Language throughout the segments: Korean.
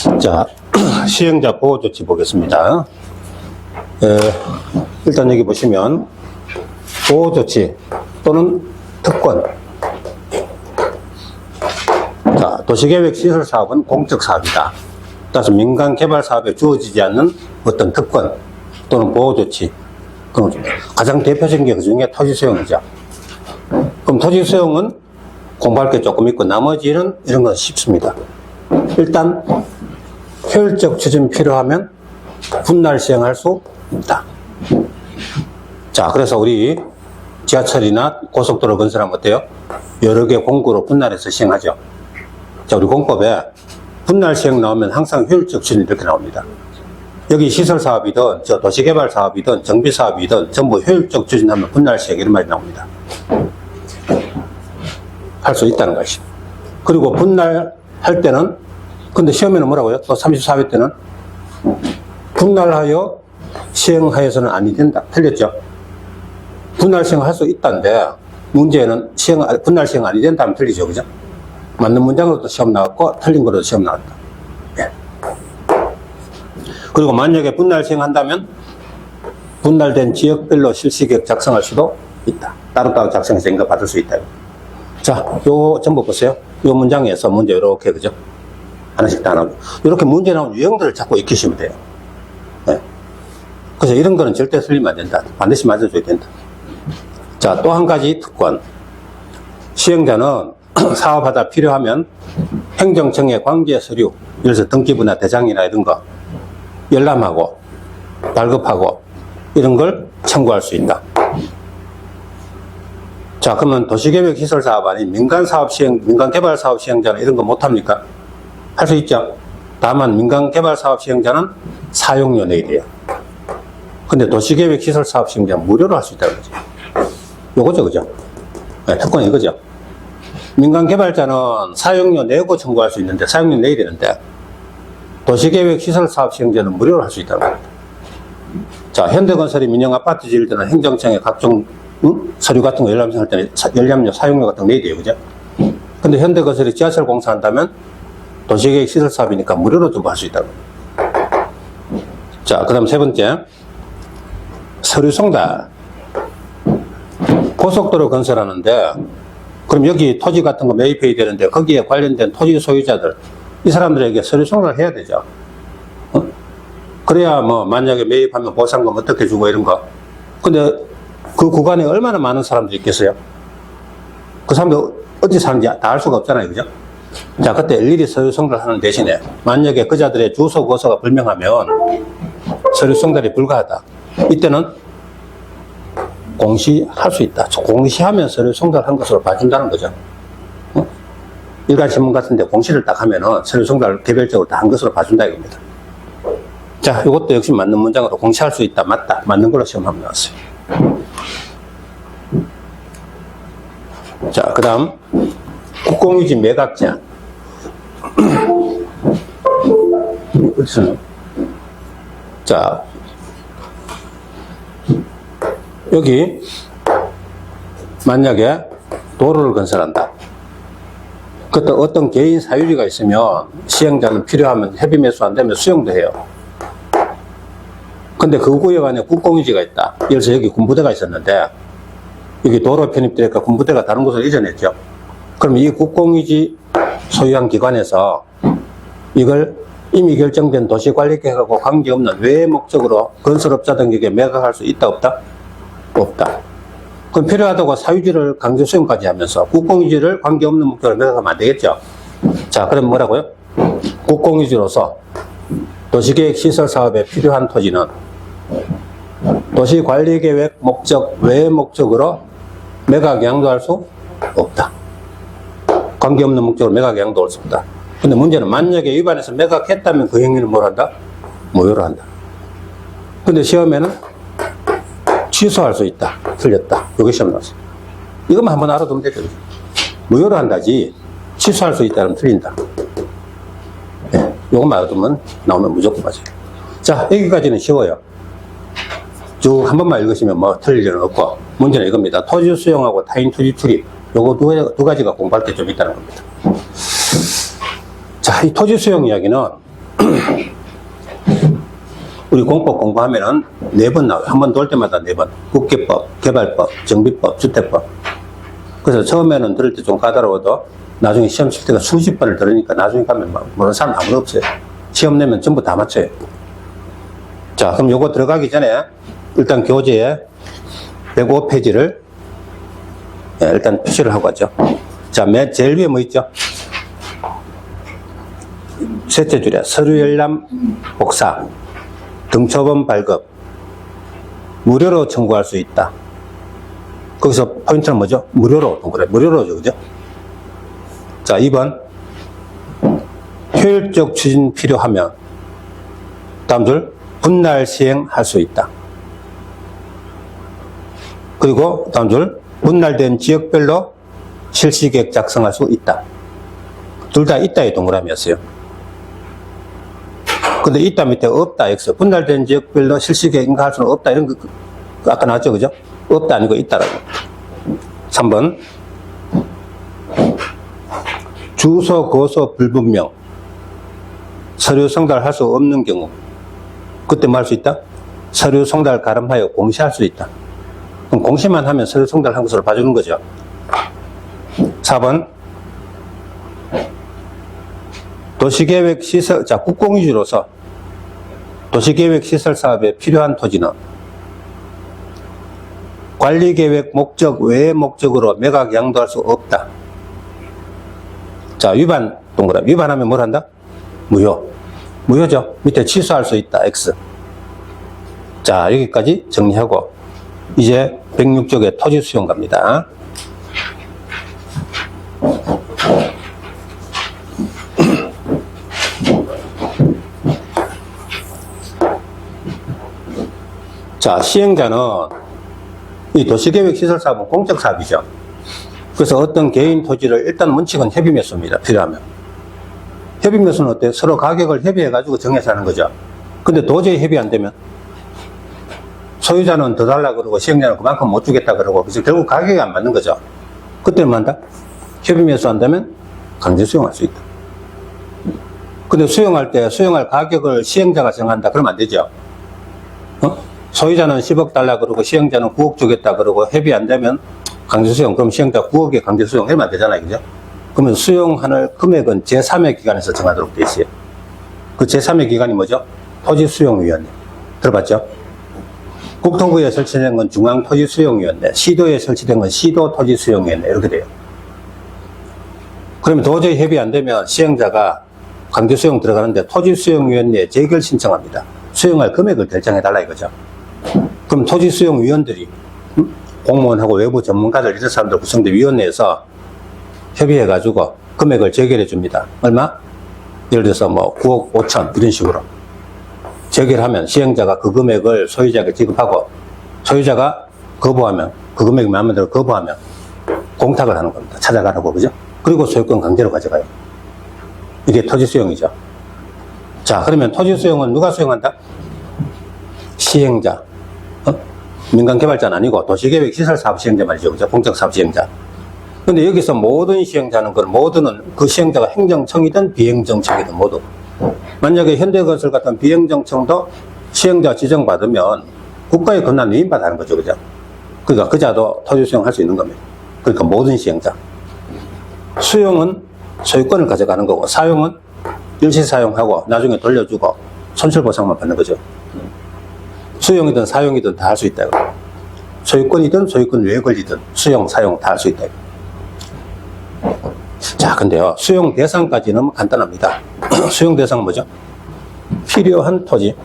자, 시행자 보호조치 보겠습니다. 일단 여기 보시면 보호조치 또는 특권. 자, 도시계획 시설사업은 공적사업이다. 따라서 민간개발사업에 주어지지 않는 어떤 특권 또는 보호조치. 그럼 가장 대표적인 게 그중에 토지수용이죠. 그럼 토지수용은 공부할 게 조금 있고 나머지는 이런 건 쉽습니다. 일단 효율적 추진이 필요하면 분할 시행할 수 있다. 자, 그래서 우리 지하철이나 고속도로 건설하면 어때요? 여러 개 공구로 분할해서 시행하죠. 자, 우리 공법에 분할 시행 나오면 항상 효율적 추진이 이렇게 나옵니다. 여기 시설사업이든 저 도시개발사업이든 정비사업이든 전부 효율적 추진하면 분할 시행 이런 말이 나옵니다. 할 수 있다는 것이죠. 그리고 분할할 때는 근데 시험에는 뭐라고요? 또 34회 때는 분할하여 시행하여서는 아니 된다. 틀렸죠? 분할 시행할 수 있다는데 문제는 분할 시행 아니 된다면 틀리죠. 그죠? 맞는 문장으로도 시험 나왔고 틀린 거로도 시험 나왔다. 예. 그리고 만약에 분할 시행한다면 분할된 지역별로 실시계획 작성할 수도 있다. 따로따로 작성해서 인가 받을 수 있다. 자, 요 전부 보세요. 요 문장에서 문제 이렇게 그죠? 하나씩 다 나오죠. 이렇게 문제 나온 유형들을 자꾸 익히시면 돼요. 네. 그래서 이런 거는 절대 틀리면 안 된다. 반드시 맞아줘야 된다. 자, 또 한 가지 특권. 시행자는 사업하다 필요하면 행정청의 관계 서류, 예를 들어서 등기부나 대장이나 이런 거 열람하고 발급하고 이런 걸 청구할 수 있다. 자, 그러면 도시계획 시설 사업 아닌 민간개발 사업 시행자는 이런 거 못합니까? 할 수 있죠. 다만 민간개발 사업 시행자는 사용료 내야 돼요. 근데 도시계획 시설 사업 시행자는 무료로 할 수 있다는 거죠. 요거죠, 그죠? 네, 특권이 이거죠. 민간개발자는 사용료 내고 청구할 수 있는데, 사용료 내야 되는데, 도시계획 시설 사업 시행자는 무료로 할 수 있다는 겁니다. 자, 현대건설이 민영아파트 지을 때는 행정청에 각종 서류 같은 거 열람할 때는 열람료, 사용료 같은 거 내야 돼요. 그죠? 근데 현대건설이 지하철 공사한다면 도시계획 시설 사업이니까 무료로 좀 할 수 있다고. 자, 그 다음 세 번째. 서류 송달. 고속도로 건설하는데, 그럼 여기 토지 같은 거 매입해야 되는데, 거기에 관련된 토지 소유자들, 이 사람들에게 서류 송달을 해야 되죠. 그래야 뭐, 만약에 매입하면 보상금 어떻게 주고 이런 거. 근데 그 구간에 얼마나 많은 사람들이 있겠어요? 그 사람들 어디 사는지 다 알 수가 없잖아요. 그죠? 자, 그때 일일이 서류 송달하는 대신에 만약에 그자들의 주소, 거소가 불명하면 서류 송달이 불가하다. 이때는 공시할 수 있다. 공시하면 서류 송달한 것으로 봐준다는 거죠. 일간신문 같은데 공시를 딱 하면은 서류 송달 개별적으로 다 한 것으로 봐준다 이겁니다. 자, 이것도 역시 맞는 문장으로 공시할 수 있다. 맞다. 맞는 걸로 시험 한번 나왔어요. 자, 그 다음 국공유지 매각 제한. 자, 여기 만약에 도로를 건설한다. 그때 어떤 개인 사유지가 있으면 시행자는 필요하면 협의 매수 안 되면 수용도 해요. 근데 그 구역 안에 국공유지가 있다. 예를 들어서 여기 군부대가 있었는데 여기 도로 편입되니까 군부대가 다른 곳으로 이전했죠. 그럼 이 국공유지 소유한 기관에서 이걸 이미 결정된 도시관리계획하고 관계없는 외의 목적으로 건설업자 등에게 매각할 수 있다 없다? 없다. 그럼 필요하다고 사유지를 강제 수용까지 하면서 국공유지를 관계없는 목적으로 매각하면 안 되겠죠. 자, 그럼 뭐라고요? 국공유지로서 도시계획 시설 사업에 필요한 토지는 도시관리계획 목적 외의 목적으로 매각 양도할 수 없다. 관계없는 목적으로 매각 양도할 수 없다. 근데 문제는 만약에 위반해서 매각했다면 그 행위는 뭘 한다? 무효로 한다. 근데 시험에는 취소할 수 있다. 틀렸다. 여기 시험 나왔어. 이것만 한번 알아두면 되죠. 무효로 한다지 취소할 수 있다면 틀린다. 네, 이것만 알아두면 나오면 무조건 맞아요. 자, 여기까지는 쉬워요. 쭉 한 번만 읽으시면 뭐 틀릴 일은 없고 문제는 이겁니다. 토지 수용하고 타인 토지 출입. 요거 두 가지가 공부할 때 좀 있다는 겁니다. 자, 이 토지 수용 이야기는 우리 공법 공부하면은 4번 나와요. 한 번 돌 때마다 4번. 국계법, 개발법, 정비법, 주택법. 그래서 처음에는 들을 때 좀 까다로워도 나중에 시험 칠 때가 수십 번을 들으니까 나중에 가면 막 모르는 사람 아무도 없어요. 시험 내면 전부 다 맞춰요. 자, 그럼 요거 들어가기 전에 일단 교재에 105페이지를 일단 표시를 하고 가죠. 자, 제일 위에 뭐 있죠? 셋째 줄에 서류 열람 복사, 등초본 발급, 무료로 청구할 수 있다. 거기서 포인트는 뭐죠? 무료로 동그래. 무료로죠, 그죠? 자, 2번. 효율적 추진 필요하면 다음 줄 분날 시행할 수 있다. 그리고 다음 줄 분날된 지역별로 실시계획 작성할 수 있다. 둘 다 있다의 동그라미였어요. 근데 있다 밑에 없다 X. 분날된 지역별로 실시계획 인가할 수는 없다. 이런 거 아까 나왔죠, 그죠? 없다 아니고 있다라고. 3번. 주소, 고소 불분명. 서류 송달할 수 없는 경우. 그때 뭐 할 수 있다? 서류 송달 가름하여 공시할 수 있다. 그럼 공시만 하면 서류 송달한 것으로 봐주는 거죠. 4번. 도시계획 시설, 자, 국공유지로서 도시계획 시설 사업에 필요한 토지는 관리계획 목적 외의 목적으로 매각 양도할 수 없다. 자, 위반 동그라미. 위반하면 뭘 한다? 무효. 무효죠. 밑에 취소할 수 있다. X. 자, 여기까지 정리하고 이제 106쪽에 토지 수용 갑니다. 자, 시행자는 이 도시계획 시설 사업은 공적 사업이죠. 그래서 어떤 개인 토지를 일단 원칙은 협의 매수입니다. 필요하면. 협의 매수는 어때요? 서로 가격을 협의해가지고 정해서 하는 거죠. 근데 도저히 협의 안 되면 소유자는 더 달라 그러고 시행자는 그만큼 못 주겠다 그러고 그래서 결국 가격이 안 맞는 거죠. 그때는 뭐 한다? 협의 매수 한다면 강제 수용할 수 있다. 근데 수용할 때 수용할 가격을 시행자가 정한다. 그러면 안 되죠. 소유자는 10억 달라 그러고 시행자는 9억 주겠다 그러고 협의 안 되면 강제 수용. 그럼 시행자 9억에 강제 수용 하면 안 되잖아요. 그죠? 그러면 수용하는 금액은 제3의 기관에서 정하도록 되어 있어요. 그 제3의 기관이 뭐죠? 토지수용위원회. 들어봤죠? 국토부에 설치된 건 중앙토지수용위원회, 시도에 설치된 건 시도토지수용위원회. 이렇게 돼요. 그러면 도저히 협의 안 되면 시행자가 강제 수용 들어가는데 토지수용위원회에 재결 신청합니다. 수용할 금액을 결정해달라 이거죠. 그럼 토지수용위원들이 공무원하고 외부 전문가들 이런 사람들 구성된 위원회에서 협의해가지고 금액을 재결해 줍니다. 얼마? 예를 들어서 뭐 9억 5천 이런 식으로 재결하면 시행자가 그 금액을 소유자에게 지급하고 소유자가 거부하면 그 금액이 마음에 들어 거부하면 공탁을 하는 겁니다. 찾아가라고. 그죠? 그리고 소유권 강제로 가져가요. 이게 토지 수용이죠. 자, 그러면 토지 수용은 누가 수용한다? 시행자. 민간개발자는 아니고 도시계획 시설사업 시행자 말이죠. 그죠? 공적사업 시행자. 근데 여기서 모든 시행자는 모두는 그 시행자가 행정청이든 비행정청이든 모두. 만약에 현대건설 같은 비행정청도 시행자 지정받으면 국가의 권한 위임받아는 거죠. 그죠? 그러니까 그자도 토지 수용할 수 있는 겁니다. 그러니까 모든 시행자. 수용은 소유권을 가져가는 거고 사용은 일시 사용하고 나중에 돌려주고 손실보상만 받는 거죠. 수용이든 사용이든 다 할 수 있다. 소유권이든 소유권 외에 걸리든 수용, 사용 다 할 수 있다. 자, 근데요, 수용 대상까지는 간단합니다. 수용 대상은 뭐죠? 필요한 토지.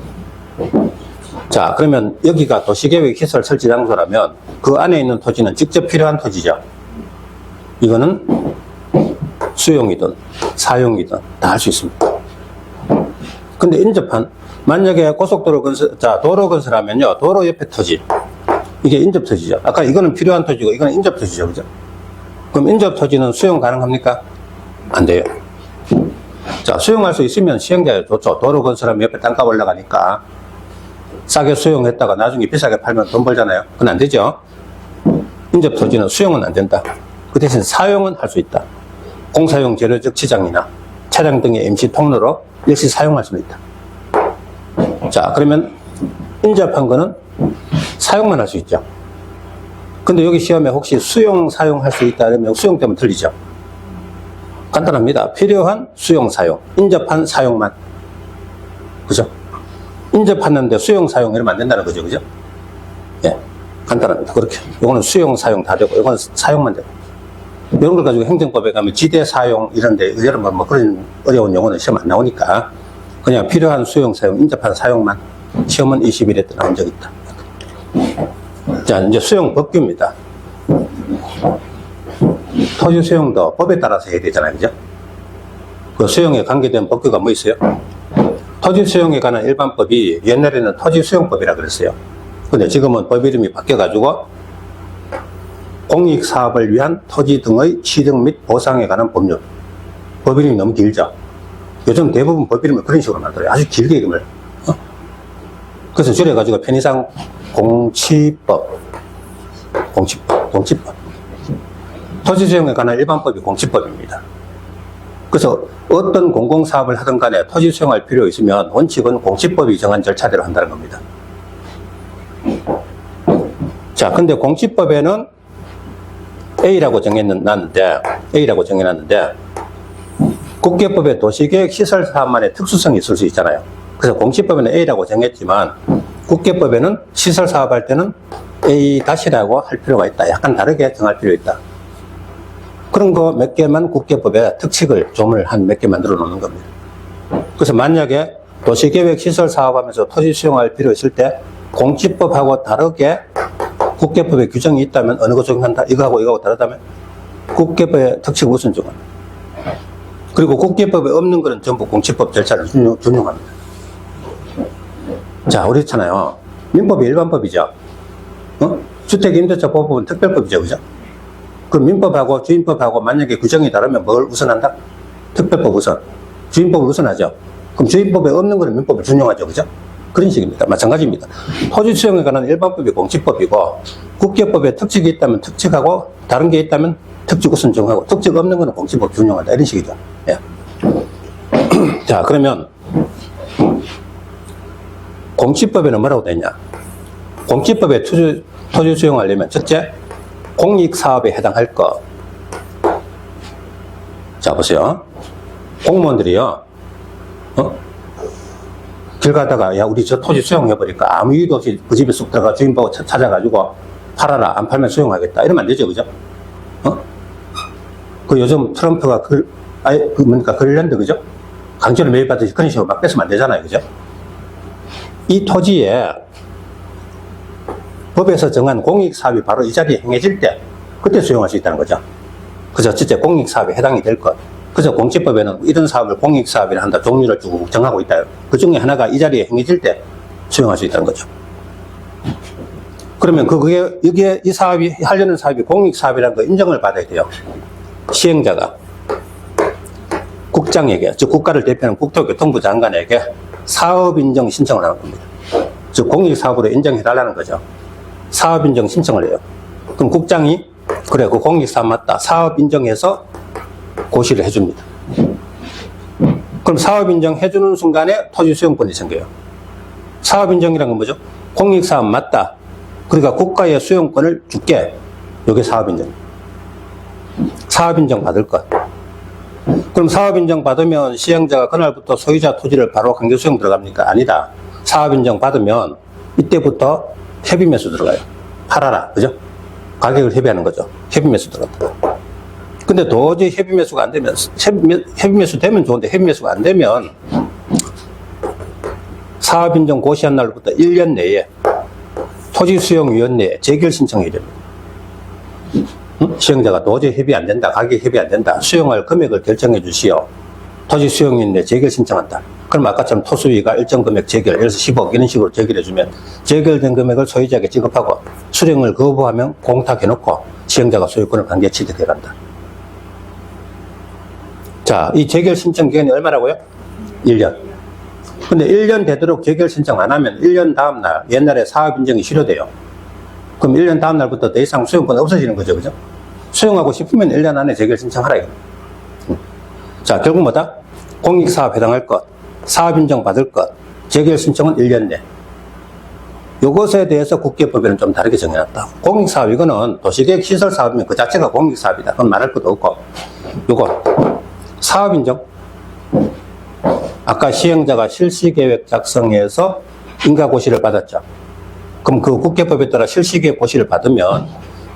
자, 그러면 여기가 도시계획 시설 설치 장소라면 그 안에 있는 토지는 직접 필요한 토지죠. 이거는 수용이든 사용이든 다 할 수 있습니다. 근데 인접한, 만약에 고속도로 건설, 자, 도로 건설하면요, 도로 옆에 토지. 이게 인접 토지죠. 아까 이거는 필요한 토지고 이거는 인접 토지죠. 그죠? 그럼 인접 토지는 수용 가능합니까? 안 돼요. 자, 수용할 수 있으면 시행자에 좋죠. 도로 건설하면 옆에 땅값 올라가니까 싸게 수용했다가 나중에 비싸게 팔면 돈 벌잖아요. 그건 안 되죠. 인접 토지는 수용은 안 된다. 그 대신 사용은 할 수 있다. 공사용 재료적 지장이나 차량 등의 MC 통로로 역시 사용할 수는 있다. 자, 그러면 인접한 거는 사용만 할 수 있죠. 근데 여기 시험에 혹시 수용, 사용할 수 있다 그러면 수용 때문에 틀리죠. 간단합니다. 필요한 수용, 사용, 인접한 사용만. 그죠? 인접하는데 수용, 사용 이러면 안 된다는 거죠. 그죠? 예. 간단합니다. 그렇게. 이거는 수용, 사용 다 되고, 이건 사용만 되고. 이런 걸 가지고 행정법에 가면 지대 사용 이런데, 여러분 뭐 그런 어려운 용어는 시험 안 나오니까, 그냥 필요한 수용, 사용, 인접한 사용만. 시험은 21회 때 나온 적이 있다. 자, 이제 수용 법규입니다. 토지 수용도 법에 따라서 해야 되잖아요. 그죠? 그 수용에 관계된 법규가 뭐 있어요? 토지 수용에 관한 일반법이 옛날에는 토지 수용법이라 그랬어요. 근데 지금은 법 이름이 바뀌어가지고 공익 사업을 위한 토지 등의 취득 및 보상에 관한 법률. 법 이름이 너무 길죠? 요즘 대부분 법 이름을 그런 식으로 만들어요. 아주 길게 이름을. 그래서 줄여가지고 편의상 공치법. 토지 수용에 관한 일반법이 공치법입니다. 그래서 어떤 공공사업을 하든 간에 토지 수용할 필요 있으면 원칙은 공치법이 정한 절차대로 한다는 겁니다. 자, 근데 공치법에는 A라고 정해놨는데, 국계법에 도시계획 시설 사업만의 특수성이 있을 수 있잖아요. 그래서 공치법에는 A라고 정했지만, 국계법에는 시설 사업할 때는 A-라고 할 필요가 있다. 약간 다르게 정할 필요 있다. 그런 거 몇 개만 국계법에 특칙을, 조문을 한 몇 개 만들어 놓는 겁니다. 그래서 만약에 도시계획 시설 사업하면서 토지 수용할 필요 있을 때 공치법하고 다르게 국계법에 규정이 있다면 어느 거 적용한다? 이거하고 다르다면 국계법의 특칙 우선 적용합니다. 그리고 국계법에 없는 거는 전부 공치법 절차를 준용합니다. 자, 우리 있잖아요. 민법이 일반법이죠. 주택임대차보호법은 특별법이죠. 그죠? 그 민법하고 주임법하고 만약에 규정이 다르면 뭘 우선한다? 특별법 우선. 주임법을 우선하죠. 그럼 주임법에 없는 거는 민법을 준용하죠. 그죠? 그런 식입니다. 마찬가지입니다. 토지 수용에 관한 일반법이 공치법이고, 국계법에 특칙이 있다면 특칙하고, 다른 게 있다면 특칙 우선 정하고, 특칙 없는 거는 공치법 준용한다. 이런 식이죠. 예. 자, 그러면 공치법에는 뭐라고 되어 있냐? 공치법에 토지 수용하려면 첫째, 공익사업에 해당할 것. 자, 보세요. 공무원들이요, 길 가다가, 야, 우리 저 토지 수용해버릴까? 아무 이유도 없이 그 집에 쑥 들어가 주인보고 찾아가지고 팔아라. 안 팔면 수용하겠다. 이러면 안 되죠. 그죠? 그 요즘 트럼프가 그린란드, 그죠? 강제로 매입받듯이 그런 식으로 막 뺏으면 안 되잖아요. 그죠? 이 토지에 법에서 정한 공익사업이 바로 이 자리에 행해질 때, 그때 수용할 수 있다는 거죠. 그래서 첫째, 공익사업에 해당이 될 것. 그래서 공치법에는 이런 사업을 공익사업이라 한다, 종류를 쭉 정하고 있다. 그 중에 하나가 이 자리에 행해질 때 수용할 수 있다는 거죠. 그러면 이게 이 사업이, 하려는 사업이 공익사업이라는 거 인정을 받아야 돼요. 시행자가 국장에게, 즉 국가를 대표하는 국토교통부 장관에게 사업인정 신청을 하는 겁니다. 즉 공익사업으로 인정해달라는 거죠. 사업인정 신청을 해요. 그럼 국장이 그래, 그 공익사업 맞다, 사업 인정해서 고시를 해줍니다. 그럼 사업 인정해주는 순간에 토지 수용권이 생겨요. 사업 인정이란 건 뭐죠? 공익사업 맞다, 그러니까 국가의 수용권을 줄게. 이게 사업 인정. 사업 인정 받을 것. 그럼 사업 인정 받으면 시행자가 그날부터 소유자 토지를 바로 강제 수용 들어갑니까? 아니다. 사업 인정 받으면 이때부터 협의 매수 들어가요. 팔아라. 그죠? 가격을 협의하는 거죠. 협의 매수 들어간다. 근데 도저히 협의 매수가 안 되면, 협의 매수 되면 좋은데 협의 매수가 안 되면 사업 인정 고시한 날부터 1년 내에 토지수용위원회에 재결 신청해야 됩니다. 시행자가 도저히 협의 안 된다, 가격 협의 안 된다, 수용할 금액을 결정해 주시오. 토지수용위원회에 재결 신청한다. 그럼 아까처럼 토수위가 일정 금액 재결, 예를 들어서 10억 이런 식으로 재결해주면 재결된 금액을 소유자에게 지급하고 수령을 거부하면 공탁해놓고 시행자가 소유권을 강제 취득해간다. 자, 이 재결 신청 기간이 얼마라고요? 1년. 근데 1년 되도록 재결 신청 안 하면 1년 다음날, 옛날에 사업 인정이 실효돼요. 그럼 1년 다음날부터 더 이상 수용권 없어지는 거죠. 그죠? 수용하고 싶으면 1년 안에 재결 신청하라. 이거. 자, 결국 뭐다? 공익사업 해당할 것, 사업인정 받을 것, 재결 신청은 1년 내. 요것에 대해서 국계법에는 좀 다르게 정해놨다. 공익사업, 이거는 도시계획 시설 사업이면 그 자체가 공익사업이다. 그건 말할 것도 없고. 요거, 사업인정. 아까 시행자가 실시계획 작성해서 인가고시를 받았죠. 그럼 그 국계법에 따라 실시계획 고시를 받으면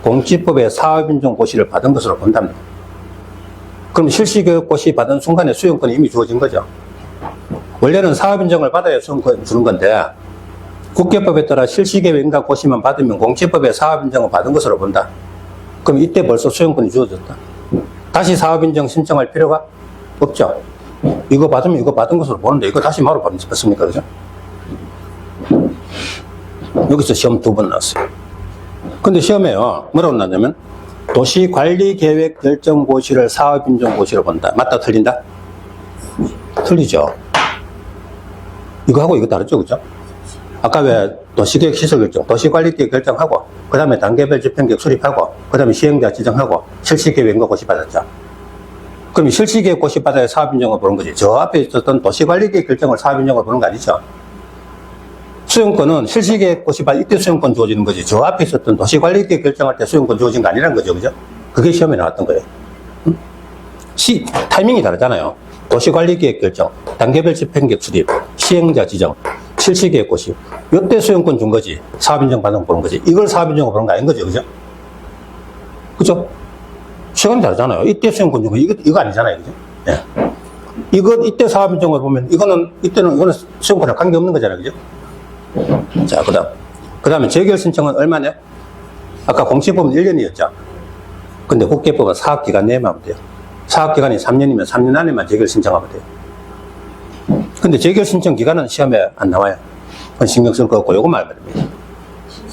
공지법에 사업인정 고시를 받은 것으로 본답니다. 그럼 실시계획 고시 받은 순간에 수용권이 이미 주어진 거죠. 원래는 사업인정을 받아야 수용권 주는 건데 국계법에 따라 실시계획 인가 고시만 받으면 공지법에 사업인정을 받은 것으로 본다. 그럼 이때 벌써 수용권이 주어졌다. 다시 사업인정 신청할 필요가 없죠. 이거 받으면 이거 받은 것으로 보는데 이거 다시 바로 받습니까? 그죠? 여기서 시험 2번 나왔어요. 근데 시험에요. 뭐라고 나왔냐면 도시관리계획 결정고시를 사업인정고시로 본다. 맞다 틀린다? 틀리죠. 이거하고 이거 다르죠. 그죠? 아까 왜 도시계획 시설결정, 도시관리계획 결정하고 그 다음에 단계별 집행계획 수립하고 그 다음에 시행자 지정하고 실시계획 인가고시 받았죠. 그럼 실시계획 고시 받아야 사업인정을 보는 거지. 저 앞에 있었던 도시관리계획 결정을 사업인정을 보는 거 아니죠. 수용권은 실시계획 고시 받을 이때 수용권 주어지는 거지. 저 앞에 있었던 도시관리계획 결정할 때 수용권 주어진 거 아니라는 거죠. 그죠? 그게 시험에 나왔던 거예요. 타이밍이 다르잖아요. 도시관리계획 결정, 단계별 집행계획 수립, 시행자 지정, 실시계획 고시. 이때 수용권 준 거지. 사업인정 받은 거 보는 거지. 이걸 사업인정을 보는 거 아닌 거죠. 그죠? 그죠? 시간이 다르잖아요. 이때 수용권 준 거, 이거 아니잖아요. 그죠? 예. 이때 사업인정을 보면, 이거는 수용권에 관계없는 거잖아요. 그죠? 자, 그 다음에 재결 신청은 얼마냐? 아까 공시법은 1년이었죠. 근데 국계법은 사업기간 내에만 하면 돼요. 사업기간이 3년이면 3년 안에만 재결 신청하면 돼요. 근데 재결 신청 기간은 시험에 안 나와요. 그건 신경 쓸 거 없고, 요거 말입니다.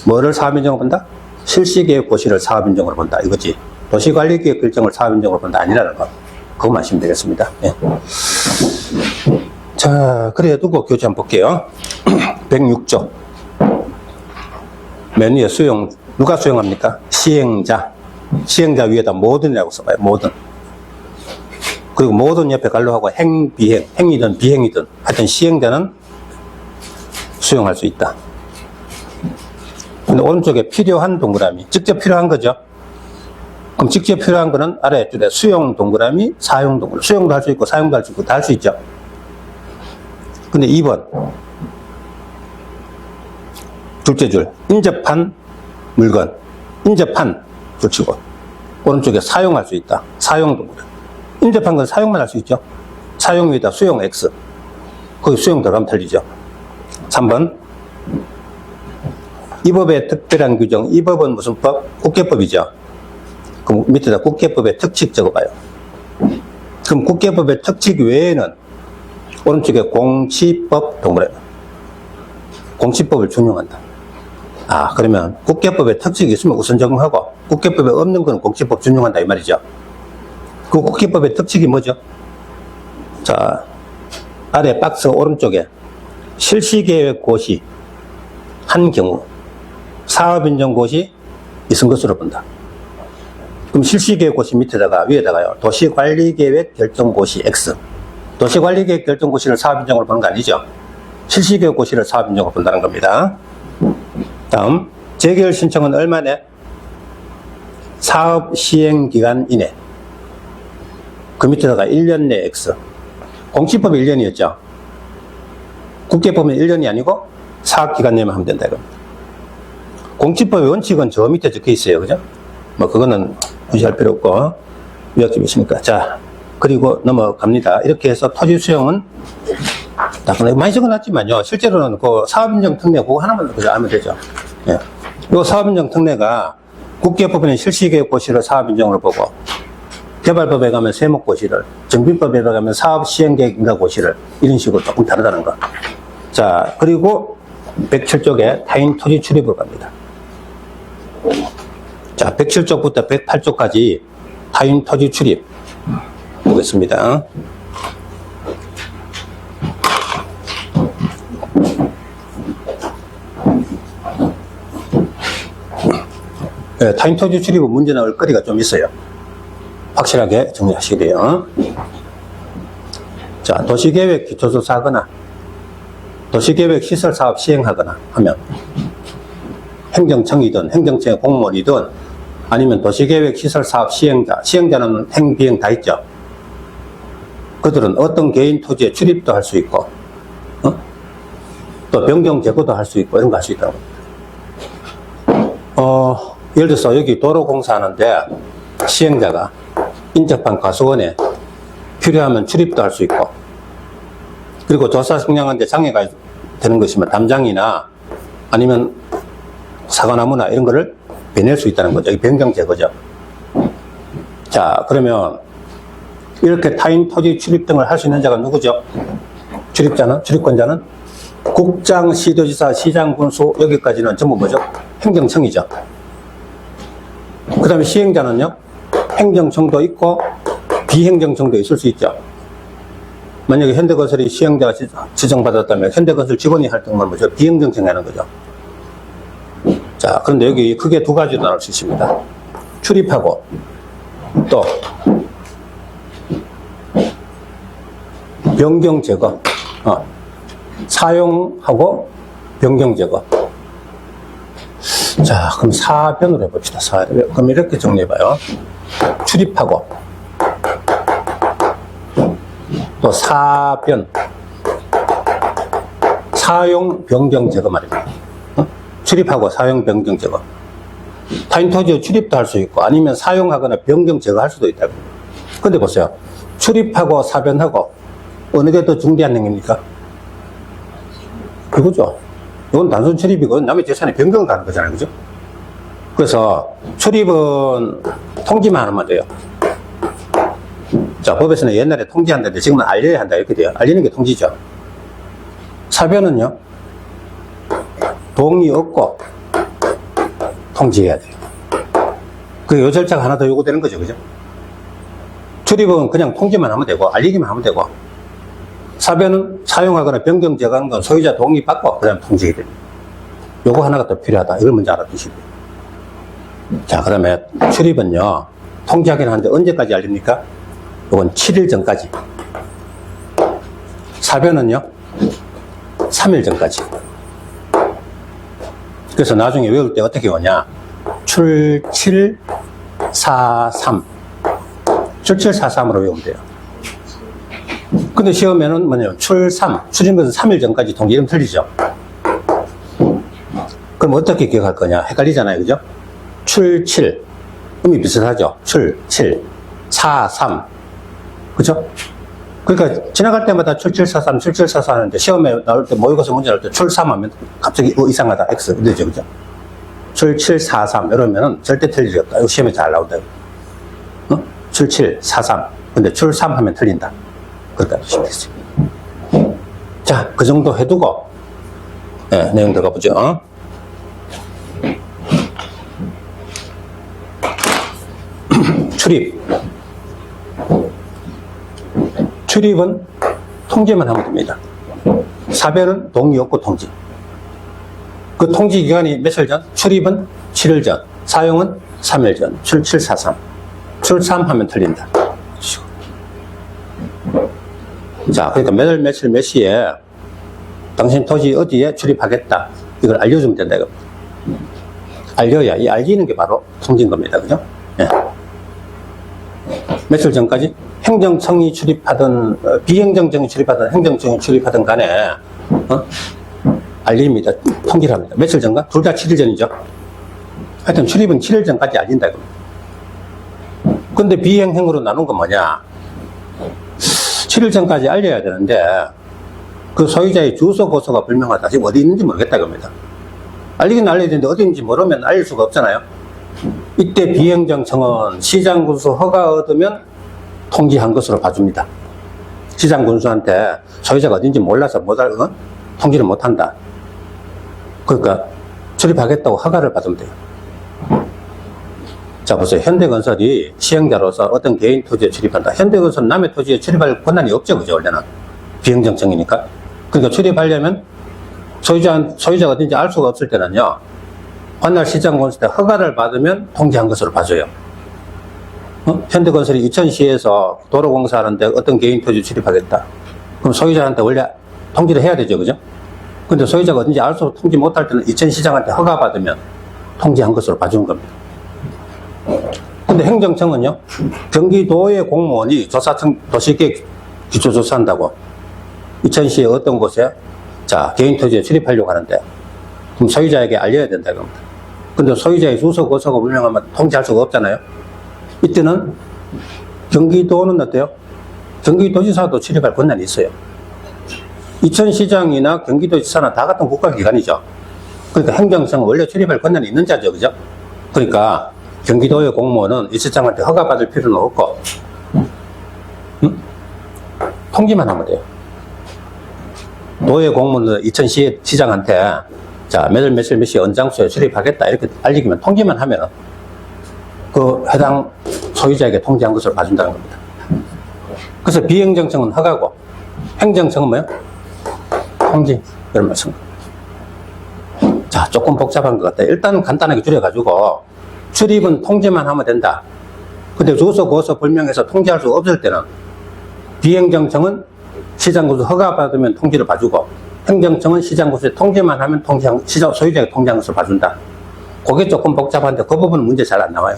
뭐를 사업인정을 본다? 실시계획 고시를 사업인정으로 본다. 이거지. 도시관리계획 결정을 사업인정으로 본다. 아니라는 거. 그거만 하시면 되겠습니다. 예. 자, 그래 두고 교재 한번 볼게요. 106조. 맨 위에 수용, 누가 수용합니까? 시행자. 시행자 위에다 모든이라고 써봐요. 모든. 그리고 모든 옆에 갈로하고 행, 비행. 행이든 비행이든 하여튼 시행자는 수용할 수 있다. 근데 오른쪽에 필요한 동그라미. 직접 필요한 거죠. 그럼 직접 필요한 거는 아래 줄에 수용 동그라미, 사용 동그라미. 수용도 할 수 있고 사용도 할 수 있고 다 할 수 있죠. 근데 2번. 둘째 줄. 인접한 물건. 인접한 줄치고. 오른쪽에 사용할 수 있다. 사용 동그라미. 인접한 건 사용만 할 수 있죠. 사용 위에다 수용 X. 거기 수용 들어가면 틀리죠. 3번. 이 법의 특별한 규정. 이 법은 무슨 법? 국계법이죠. 그럼 밑에다 국계법의 특칙 적어봐요. 그럼 국계법의 특칙 외에는 오른쪽에 공시법 동그라미. 공시법을 준용한다. 아, 그러면 국계법의 특칙이 있으면 우선 적용하고 국계법에 없는 건 공시법 준용한다 이 말이죠. 그 국계법의 특칙이 뭐죠? 자, 아래 박스 오른쪽에 실시계획 고시 한 경우 사업인정 고시 있은 것으로 본다. 그럼 실시계획 고시 밑에다가 위에다가요. 도시관리계획 결정고시 X. 도시관리계획 결정고시를 사업인정으로 보는 거 아니죠? 실시계획 고시를 사업인정으로 본다는 겁니다. 다음 재결 신청은 얼마 내? 사업 시행기간 이내. 그 밑에다가 1년 내 X. 공시법이 1년이었죠. 국계법은 1년이 아니고 사업기간 내만 하면 된다 이겁니다. 공시법의 원칙은 저 밑에 적혀 있어요. 그죠? 뭐 그거는 무시할 필요 없고 위약점이 있으니까. 자, 그리고 넘어갑니다. 이렇게 해서 토지 수용은 많이 적어놨지만요. 실제로는 그 사업인정 특례 그거 하나만 그저 알면 되죠. 예. 요 사업인정 특례가 국계법에는 실시계획 고시를 사업인정으로 보고 개발법에 가면 세목고시를, 정비법에 가면 사업시행계획 인가고시를 이런 식으로 조금 다르다는 거. 자, 그리고 107쪽에 타인 토지 출입으로 갑니다. 자, 107쪽부터 108쪽까지 타인 토지 출입 보겠습니다. 네, 타인 토지 출입은 문제 나올 거리가 좀 있어요. 확실하게 정리하시게 돼요. 자, 도시계획 기초조사하거나 도시계획 시설사업 시행하거나 하면 행정청이든 행정청의 공무원이든 아니면 도시계획 시설사업 시행자는 행비행 다 있죠. 그들은 어떤 개인 토지에 출입도 할 수 있고 또 변경 제거도 할 수 있고 이런 거 할 수 있다고. 예를 들어서 여기 도로 공사하는데 시행자가 인접한 과수원에 필요하면 출입도 할 수 있고, 그리고 조사 측량하는데 장애가 되는 것이면 담장이나 아니면 사과나무나 이런 거를 빼낼 수 있다는 거죠. 이 변경 제거죠. 자, 그러면 이렇게 타인 토지 출입 등을 할 수 있는 자가 누구죠? 출입권자는 국장, 시도지사, 시장, 군수, 여기까지는 전부 뭐죠? 행정청이죠. 그 다음에 시행자는요, 행정청도 있고 비행정청도 있을 수 있죠. 만약에 현대건설이 시행자가 지정받았다면 현대건설 직원이 활동을 뭐죠? 비행정청이 하는 거죠. 자, 그런데 여기 크게 두 가지로 나눌 수 있습니다. 출입하고 또 변경 제거, 사용하고 변경 제거. 자, 그럼 사변으로 해봅시다. 그럼 이렇게 정리해봐요. 출입하고 또 사변, 사용 변경 제거 말입니다. 출입하고 사용 변경 제거. 타인 토지에 출입도 할 수 있고 아니면 사용하거나 변경 제거할 수도 있다고. 근데 보세요. 출입하고 사변하고 어느 게 더 중대한 행위입니까? 그거죠. 이건 단순 출입이고 남의 재산에 변경을 가는 거잖아요. 그죠? 그래서 출입은 통지만 하면 돼요. 자, 법에서는 옛날에 통지한다는데 지금은 알려야 한다 이렇게 돼요. 알리는 게 통지죠. 사변은요, 동의 없고 통지해야 돼요. 요 절차가 하나 더 요구되는 거죠. 그죠? 출입은 그냥 통지만 하면 되고 알리기만 하면 되고, 사변은 사용하거나 변경 제거하는 건 소유자 동의 받고 그 다음 통지해야 됩니다. 요거 하나가 더 필요하다. 이걸 먼저 알아두시고요. 자, 그러면 출입은요, 통지하기는 하는데 언제까지 알립니까? 요건 7일 전까지. 사변은요, 3일 전까지. 그래서 나중에 외울 때 어떻게 오냐? 출칠사삼. 출칠사삼으로 외우면 돼요. 근데 시험에는 뭐냐면 출입은 3일 전까지 통지. 이름 틀리죠? 그럼 어떻게 기억할 거냐? 헷갈리잖아요. 그죠? 출칠. 의미 비슷하죠? 출칠. 43. 그죠? 그러니까 지나갈 때마다 출칠사삼, 출칠사삼 하는데 시험에 나올 때 모의고사 문제 나올 때 출삼 하면 갑자기 이상하다. X. 이러죠. 그죠? 출칠사삼. 이러면은 절대 틀릴 리 없다. 이거 시험에 잘 나온다. 7743. 근데 출삼 하면 틀린다. 그렇게 하시면 되죠. 자, 그 정도 해두고, 네, 내용 들어가 보죠. 출입. 출입은 통지만 하면 됩니다. 사별은 동의 없고 통지. 그 통지 기간이 며칠 전? 출입은 7일 전, 사용은 3일 전. 출칠사삼. 출삼 하면 틀린다. 자, 그러니까 몇월 며칠 몇 시에 당신 토지 어디에 출입하겠다. 이걸 알려주면 된다. 이거. 알려야, 이 알리는 게 바로 통지인 겁니다. 그죠? 예. 며칠 전까지 행정청이 출입하든, 비행정청이 출입하든, 행정청이 출입하든 간에, 알립니다. 통지를 합니다. 며칠 전가? 둘 다 7일 전이죠. 하여튼 출입은 7일 전까지 알린다. 이거. 근데 비행행으로 나눈 건 뭐냐? 7일 전까지 알려야 되는데 그 소유자의 주소 고소가 불명하다. 지금 어디 있는지 모르겠다 겁니다. 알리긴 알려야 되는데 어디 있는지 모르면 알릴 수가 없잖아요. 이때 비행정청은 시장군수 허가 얻으면 통지한 것으로 봐줍니다. 시장군수한테 소유자가 어딘지 몰라서 통지를 못한다. 그러니까 출입하겠다고 허가를 받으면 돼요. 자, 보세요. 현대건설이 시행자로서 어떤 개인 토지에 출입한다. 현대건설은 남의 토지에 출입할 권한이 없죠. 그죠? 원래는. 비행정청이니까. 그러니까 출입하려면 소유자가 어딘지 알 수가 없을 때는요, 관할 시장군수 때 허가를 받으면 통지한 것으로 봐줘요. 현대건설이 이천시에서 도로공사하는데 어떤 개인 토지 출입하겠다. 그럼 소유자한테 원래 통지를 해야 되죠, 그죠? 근데 소유자가 어딘지 알 수 없고 통지 못할 때는 이천시장한테 허가받으면 통지한 것으로 봐주는 겁니다. 근데 행정청은요, 경기도의 공무원이 도시계획 기초조사한다고 이천시의 어떤 곳에 자, 개인 토지에 출입하려고 하는데, 그럼 소유자에게 알려야 된다, 이겁니다. 근데 소유자의 주소, 거소가 불명하면 통지할 수가 없잖아요. 이때는 경기도는 어때요? 경기도지사도 출입할 권한이 있어요. 이천시장이나 경기도지사나 다 같은 국가기관이죠. 그러니까 행정청은 원래 출입할 권한이 있는 자죠, 그죠? 그러니까 경기도의 공무원은 이 시장한테 허가받을 필요는 없고, 통지만 하면 돼요. 도의 공무원은 이천시장한테 자, 며칠 몇 시 언장소에 출입하겠다 이렇게 알리기만 통지만 하면은 그 해당 소유자에게 통지한 것으로 봐준다는 겁니다. 그래서 비행정청은 허가고 행정청은 뭐예요? 통지. 이런 말씀. 자, 조금 복잡한 것 같다. 일단 간단하게 줄여가지고 출입은 통지만 하면 된다. 근데 주소, 거소 불명해서 통지할 수 없을 때는 비행정청은 시장구수 허가받으면 통지를 봐주고 행정청은 시장구수에 통지만 하면 소유자에게 통지한 것을 봐준다. 그게 조금 복잡한데 그 부분은 문제 잘 안 나와요.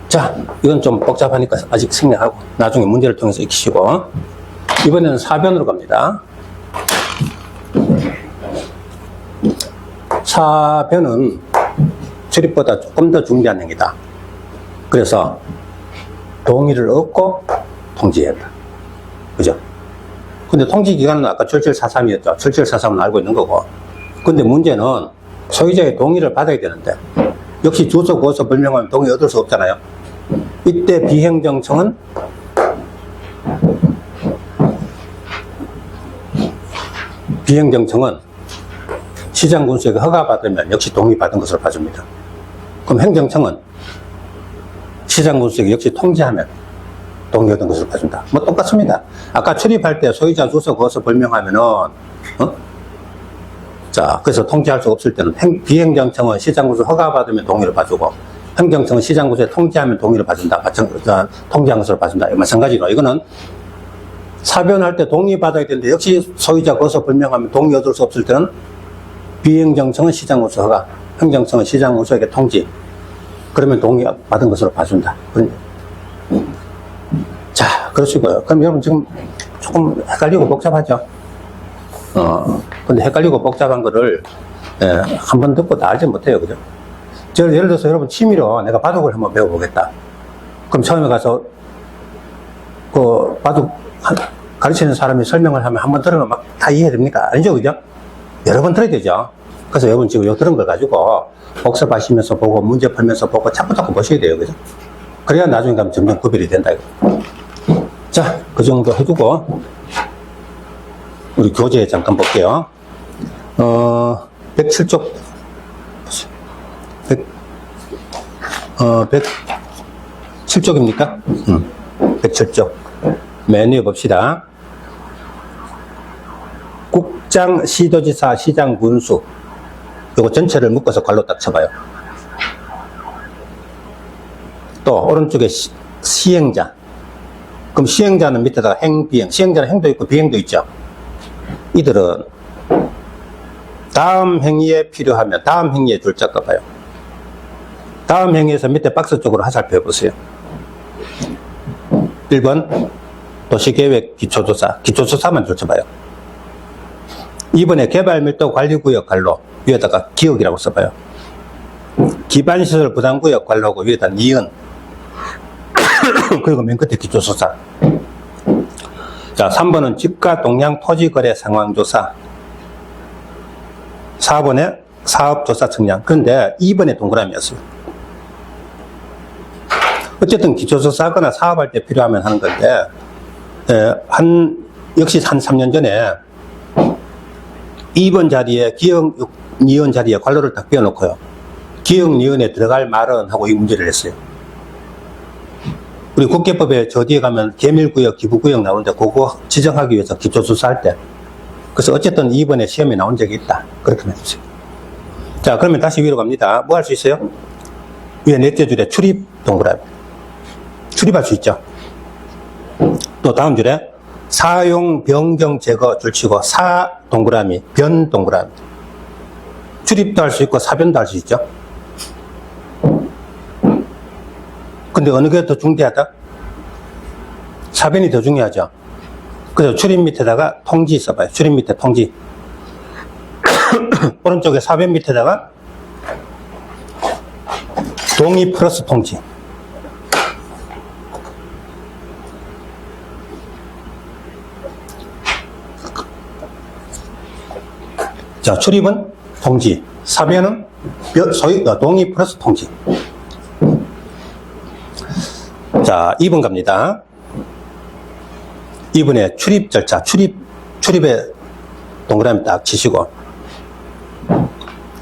자, 이건 좀 복잡하니까 아직 생략하고 나중에 문제를 통해서 익히시고 이번에는 4변으로 갑니다. 4변은 출입보다 조금 더 중대한 행위다. 그래서 동의를 얻고 통지해야 한다. 그죠? 근데 통지 기간은 아까 7743이었죠. 7743은 알고 있는 거고. 근데 문제는 소유자의 동의를 받아야 되는데 역시 주소, 거소 불명하면 동의 얻을 수 없잖아요. 이때 비행정청은 시장군수에게 허가받으면 역시 동의받은 것으로 봐줍니다. 그럼 행정청은 시장군수에게 역시 통지하면 동의 얻은 것으로 봐준다. 뭐 똑같습니다. 아까 출입할 때 소유자 주소, 거소 불명하면은 자, 그래서 통지할 수 없을 때는 비행정청은 시장군수 허가받으면 동의를 봐주고 행정청은 시장군수에 통지하면 동의를 봐준다. 통지한 것으로 봐준다. 마찬가지로 이거는 사변할 때 동의받아야 되는데 역시 소유자 거소 불명하면 동의 얻을 수 없을 때는 비행정청은 시장군수 허가, 행정청은 시장군수에게 통지. 그러면 동의받은 것으로 봐준다. 자, 그러시고요. 그럼 여러분 지금 조금 헷갈리고 복잡하죠? 근데 헷갈리고 복잡한 거를 한 번 듣고 다 알지 못해요. 그죠? 예를 들어서 여러분 취미로 내가 바둑을 한번 배워보겠다. 그럼 처음에 가서 그 바둑 가르치는 사람이 설명을 하면 한 번 들으면 막 다 이해됩니까? 아니죠, 그죠? 여러 번 들어야 되죠. 그래서 여러분 지금 들은 걸 가지고 복습하시면서 보고 문제 풀면서 보고 자꾸 보셔야 돼요, 그죠? 그래야 나중에 가면 점점 구별이 된다. 이거. 자, 그 정도 해두고 우리 교재 잠깐 볼게요. 107쪽 107쪽입니까? 107쪽 맨 위에 봅시다. 국장, 시도지사, 시장, 군수 요거 전체를 묶어서 괄로 딱 쳐봐요. 또 오른쪽에 시행자. 그럼 시행자는 밑에다가 행, 비행. 시행자는 행도 있고 비행도 있죠. 이들은 다음 행위에 필요하면 다음 행위에 줄자가 봐요. 다음 행위에서 밑에 박스 쪽으로 화살표 해보세요. 1번 도시계획 기초조사. 기초조사만 줄쳐봐요. 2번에 개발밀도관리구역 관로. 위에다가 기역이라고 써봐요. 기반시설 부담구역 관로고 위에다 니은. 그리고 맨 끝에 기초조사. 자, 3번은 집가 동향 토지거래 상황조사. 4번에 사업조사 측량. 그런데 2번에 동그라미였어요. 어쨌든 기초조사하거나 사업할 때 필요하면 하는 건데, 역시 한 3년 전에 2번 자리에 기역 니은 자리에 관로를 딱 빼어놓고요. 기역 니은에 들어갈 말은 하고 이 문제를 했어요. 우리 국계법에 저 뒤에 가면 계밀구역, 기부구역 나오는데 그거 지정하기 위해서 기초조사할 때. 그래서 어쨌든 2번에 시험에 나온 적이 있다. 그렇게 해주세요. 자, 그러면 다시 위로 갑니다. 뭐 할 수 있어요? 위에 넷째 줄에 출입 동그라미. 출입할 수 있죠. 또 다음 줄에 사용 변경 제거 줄치고 사 동그라미 변 동그라미. 출입도 할 수 있고 사변도 할 수 있죠. 근데 어느 게 더 중대하다? 사변이 더 중요하죠. 그래서 출입 밑에다가 통지 써봐요. 출입 밑에 통지. 오른쪽에 사변 밑에다가 동의 플러스 통지. 자, 출입은 통지, 사변은 동의 플러스 통지. 자, 2번 갑니다. 2번에 출입 절차, 출입에 동그라미 딱 치시고.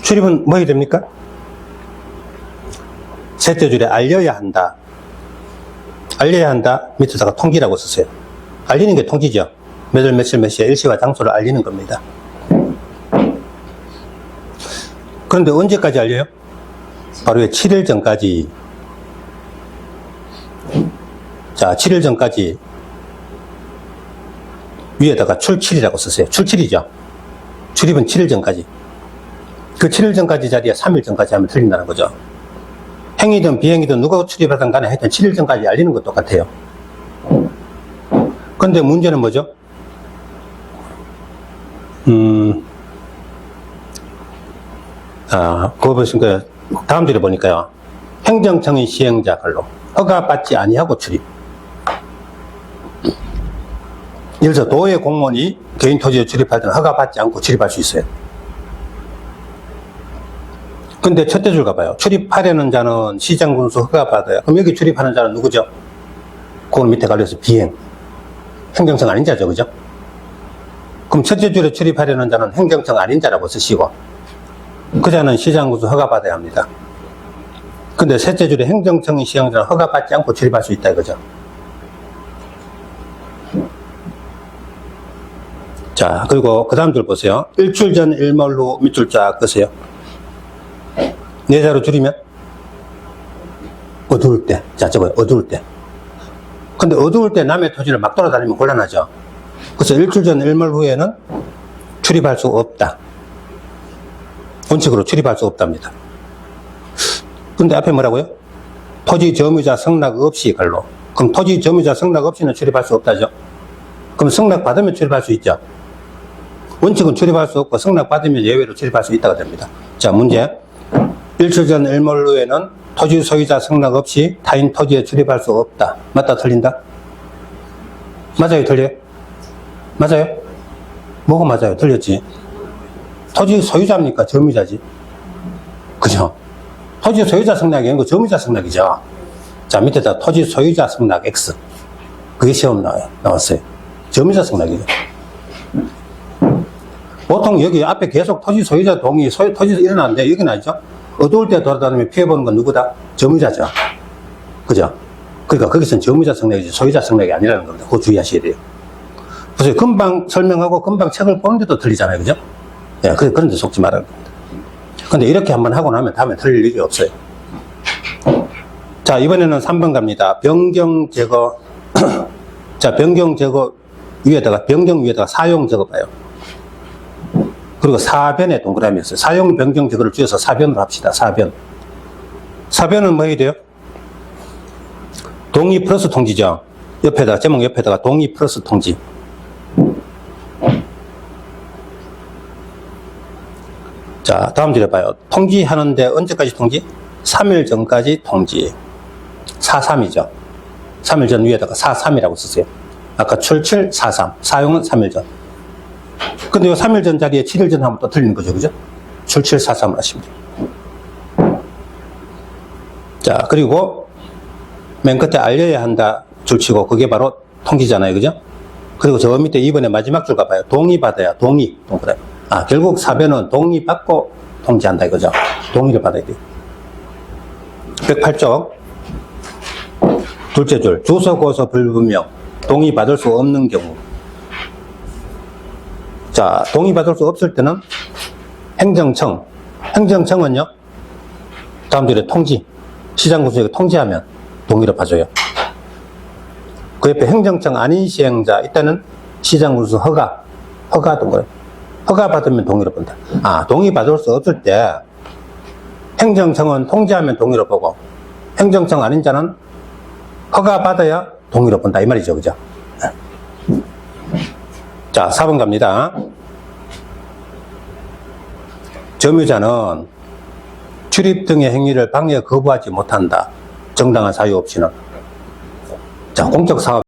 출입은 뭐 해야 됩니까? 셋째 줄에 알려야 한다. 알려야 한다. 밑에다가 통지라고 썼어요. 알리는 게 통지죠. 몇 월 며칠 몇 시에 일시와 장소를 알리는 겁니다. 그런데 언제까지 알려요? 바로 7일 전까지. 자, 7일 전까지 위에다가 출칠이라고 썼어요. 출칠이죠. 출입은 7일 전까지. 그 7일 전까지 자리에 3일 전까지 하면 틀린다는 거죠. 행위든 비행이든 누가 출입하든 간에 하여튼 7일 전까지 알리는 것 똑같아요. 그런데 문제는 뭐죠? 그거 보시니까 다음 줄에 보니까요. 행정청의 시행자 걸로 허가받지 아니하고 출입. 예를 들어 도의 공무원이 개인 토지에 출입할 때는 허가받지 않고 출입할 수 있어요. 근데 첫째 줄 가봐요. 출입하려는 자는 시장군수 허가받아요. 그럼 여기 출입하는 자는 누구죠? 그걸 밑에 갈려서 비행. 행정청 아닌 자죠, 그죠? 그럼 첫째 줄에 출입하려는 자는 행정청 아닌 자라고 쓰시고, 그 자는 시장군수 허가받아야 합니다. 근데 셋째 줄에 행정청의 시행자는 허가받지 않고 출입할 수 있다, 이거죠. 자, 그리고 그 다음 줄 보세요. 일출 전 일몰 후 밑줄 쫙 끄세요. 네 자로 줄이면 어두울 때. 자, 저거요. 어두울 때. 근데 어두울 때 남의 토지를 막 돌아다니면 곤란하죠. 그래서 일출 전 일몰 후에는 출입할 수 없다. 원칙으로 출입할 수 없답니다. 근데 앞에 뭐라고요? 토지 점유자 승낙 없이 걸로. 그럼 토지 점유자 승낙 없이는 출입할 수 없다죠. 그럼 승낙 받으면 출입할 수 있죠. 원칙은 출입할 수 없고 승낙 받으면 예외로 출입할 수 있다가 됩니다. 자, 문제. 일출 전 일몰 후에는 토지 소유자 승낙 없이 타인 토지에 출입할 수 없다. 맞다, 틀린다? 맞아요, 틀려요? 맞아요? 뭐가 맞아요? 틀렸지? 토지 소유자입니까? 점유자지? 그죠? 토지 소유자 승낙이 아니고 점유자 승낙이죠. 자, 밑에다 토지 소유자 승낙 X. 그게 시험 나왔어요. 점유자 승낙이에요. 보통 여기 앞에 계속 토지 소유자 동의, 토지에서 일어나는데 여기는 아니죠? 어두울 때 돌아다니면 피해보는 건 누구다? 점유자죠. 그죠? 그러니까 거기서는 점유자 승낙이지 소유자 승낙이 아니라는 겁니다. 그거 주의하셔야 돼요. 그래서 금방 설명하고 금방 책을 보는데도 틀리잖아요. 그죠? 예, 그런 데 속지 말아야 됩니다. 근데 이렇게 한번 하고 나면 다음에 틀릴 일이 없어요. 자, 이번에는 3번 갑니다. 변경 제거. 자, 변경 제거 위에다가, 변경 위에다가 사용 적어봐요. 그리고 사변에 동그라미였어요. 사용 변경 제거를 줄여서 사변으로 합시다. 사변. 사변은 뭐 해야 돼요? 동의 플러스 통지죠. 옆에다가, 제목 옆에다가 동의 플러스 통지. 자, 다음 줄에 봐요. 통지하는데 언제까지 통지? 3일 전까지 통지. 4.3이죠. 3일 전 위에다가 4.3이라고 쓰세요. 아까 출칠 4.3. 사용은 3일 전. 근데 이 3일 전 자리에 7일 전 하면 또 틀리는 거죠. 그죠? 출칠 4.3을 하시면 돼요. 자, 그리고 맨 끝에 알려야 한다 줄치고 그게 바로 통지잖아요. 그죠? 그리고 저 밑에 2번에 마지막 줄 가봐요. 동의받아야, 동의. 동그라미. 결국 사변은 동의받고 통지한다 이거죠. 동의를 받아야 돼요. 108쪽. 둘째 줄. 주소, 고소, 불분명. 동의받을 수 없는 경우. 자, 동의받을 수 없을 때는 행정청. 행정청은요, 다음 줄에 통지. 시장군수에게 통지하면 동의를 봐줘요. 그 옆에 행정청 아닌 시행자, 이때는 시장 우선 허가 동그래. 허가 받으면 동의로 본다. 동의 받을 수 없을 때 행정청은 통지하면 동의로 보고 행정청 아닌 자는 허가 받아야 동의로 본다. 이 말이죠. 그죠? 자, 4번 갑니다. 점유자는 출입 등의 행위를 방해 거부하지 못한다. 정당한 사유 없이는. 자, 공적 사업